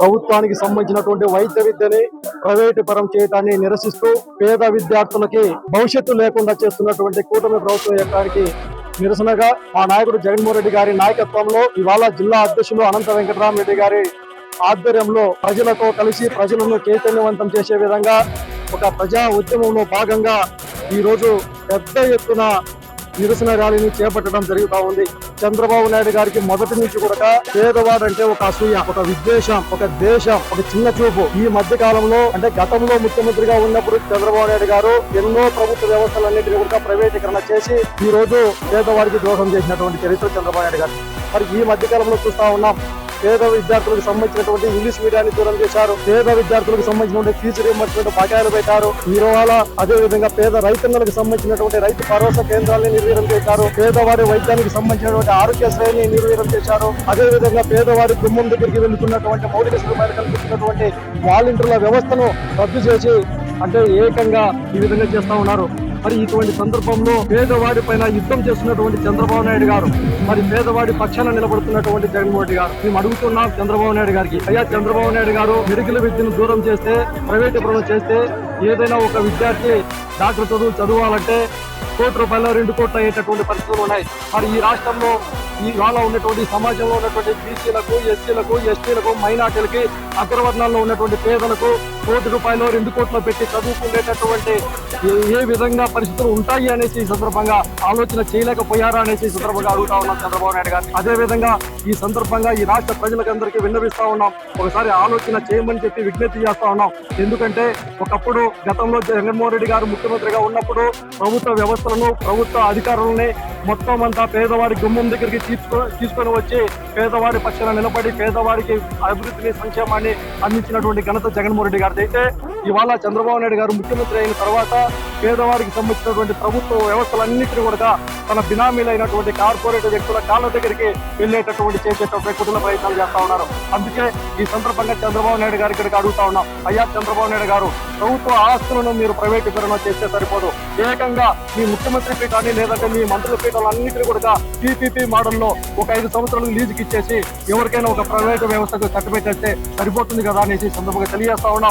ప్రభుత్వానికి సంబంధించినటువంటి వైద్య విద్యని ప్రైవేటు పరం చేయడాన్ని నిరసిస్తూ పేద విద్యార్థులకి భవిష్యత్తు లేకుండా చేస్తున్నటువంటి కూటమి ప్రభుత్వం యొక్క నిరసనగా మా నాయకుడు జగన్మోహన్ రెడ్డి గారి నాయకత్వంలో ఇవాళ జిల్లా అధ్యక్షులు అనంత వెంకటరామరెడ్డి గారి ఆధ్వర్యంలో ప్రజలతో కలిసి ప్రజలను చైతన్యవంతం చేసే విధంగా ఒక ప్రజా ఉద్యమంలో భాగంగా ఈ రోజు పెద్ద ఎత్తున నిరసన ర్యాలీని చేపట్టడం జరుగుతా ఉంది. చంద్రబాబు నాయుడు గారికి మొదటి నుంచి కూడా పేదవాడంటే ఒక అసూయ, ఒక విద్వేషం, ఒక దేశం, ఒక చిన్న చూపు. ఈ మధ్య కాలంలో అంటే గతంలో ముఖ్యమంత్రిగా ఉన్నప్పుడు చంద్రబాబు నాయుడు గారు ఎన్నో ప్రభుత్వ వ్యవస్థలన్నింటినీ కూడా ప్రైవేటీకరణ చేసి ఈ రోజు పేదవాడికి ద్రోహం చేసినటువంటి చరిత్ర చంద్రబాబు నాయుడు గారు. మరి ఈ మధ్య కాలంలో చూస్తా ఉన్నాం, పేద విద్యార్థులకు సంబంధించినటువంటి ఇంగ్లీష్ మీడియాన్ని దూరం చేశారు. పేద విద్యార్థులకు సంబంధించినటువంటి ఫీజు రీయింబర్స్మెంట్ బకాయిలు పెట్టారు. ఇవాళ అదే విధంగా పేద రైతన్నలకు సంబంధించినటువంటి రైతు భరోసా కేంద్రాలను నిర్వీర్యం చేశారు. పేదవారి వైద్యానికి సంబంధించినటువంటి ఆరోగ్యశ్రేణిని నిర్వీర్యం చేశారు. అదే విధంగా పేదవారి గుమ్మం దగ్గరికి వెళ్తున్నటువంటి మౌలిక సదుపాయాలు కల్పిస్తున్నటువంటి వాలంటీర్ల వ్యవస్థను రద్దు చేసి అంటే ఏకంగా ఈ విధంగా చేస్తా ఉన్నారు. మరి ఇటువంటి సందర్భంలో పేదవాడి పైన యుద్ధం చేస్తున్నటువంటి చంద్రబాబు నాయుడు గారు, మరి పేదవాడి పక్షాన నిలబడుతున్నటువంటి జగన్మోహన్ రెడ్డి గారు, మేము అడుగుతున్నాం చంద్రబాబు నాయుడు గారికి, అయ్యా చంద్రబాబు నాయుడు గారు మెడికల్ విద్యను దూరం చేస్తే, ప్రైవేటీకరణ చేస్తే ఏదైనా ఒక విద్యార్థి డాక్టర్ చదవాలంటే ₹1 కోట్లు 2 కోట్లు అయ్యేటటువంటి పరిస్థితులు ఉన్నాయి. మరి ఈ రాష్ట్రంలో ఇవాళ ఉన్నటువంటి సమాజంలో ఉన్నటువంటి బీసీలకు, ఎస్సీలకు, ఎస్టీలకు, మైనార్టీలకి, అగ్రవర్ణాల్లో ఉన్నటువంటి పేదలకు ₹1 2 కోట్లు పెట్టి చదువుకునేటటువంటి ఏ విధంగా పరిస్థితులు ఉంటాయి అనేసి ఈ సందర్భంగా ఆలోచన చేయలేకపోయారా అనేసి ఈ సందర్భంగా అడుగుతా ఉన్నాం చంద్రబాబు నాయుడు గారిని. అదే విధంగా ఈ సందర్భంగా ఈ రాష్ట్ర ప్రజలకందరికీ విన్నవిస్తా ఉన్నాం, ఒకసారి ఆలోచన చేయమని చెప్పి విజ్ఞప్తి చేస్తా ఉన్నాం. ఎందుకంటే ఒకప్పుడు గతంలో జగన్మోహన్ రెడ్డి గారు ముఖ్యమంత్రిగా ఉన్నప్పుడు ప్రభుత్వ వ్యవస్థలను, ప్రభుత్వ అధికారులని మొత్తం అంతా పేదవాడి గుమ్మం దగ్గరికి తీసుకొని వచ్చి పేదవాడి పక్షాన నిలబడి పేదవాడికి అభివృద్ధిని, సంక్షేమాన్ని అందించినటువంటి ఘనత జగన్మోహన్ రెడ్డి గారిది. అయితే ఇవాళ చంద్రబాబు నాయుడు గారు ముఖ్యమంత్రి అయిన తర్వాత పేదవాడికి సంబంధించినటువంటి ప్రభుత్వ వ్యవస్థలన్నింటినీ కూడా తన బినామీలైనటువంటి కార్పొరేట్ వ్యక్తుల కాళ్ళ దగ్గరికి వెళ్ళేటటువంటి చేసేటటువంటి కుటుంబ ప్రయత్నాలు చేస్తా ఉన్నారు. అందుకే ఈ సందర్భంగా చంద్రబాబు నాయుడు గారి ఇక్కడికి అడుగుతా ఉన్నాం, అయ్యా చంద్రబాబు నాయుడు గారు, ప్రభుత్వ ఆస్తులను మీరు ప్రైవేటీకరణ చేస్తే సరిపోదు, ఏకంగా మీ ముఖ్యమంత్రి పీఠాన్ని లేదంటే మీ మంత్రుల పీఠాలన్నింటినీ కూడా పీపీపీ మోడల్లో ఒక 5 సంవత్సరాలకు లీజుకి ఇచ్చేసి ఎవరికైనా ఒక ప్రైవేటు వ్యవస్థకు కట్టుబెట్టేస్తే సరిపోతుంది కదా అనేసి సందర్భంగా తెలియజేస్తా ఉన్నాం.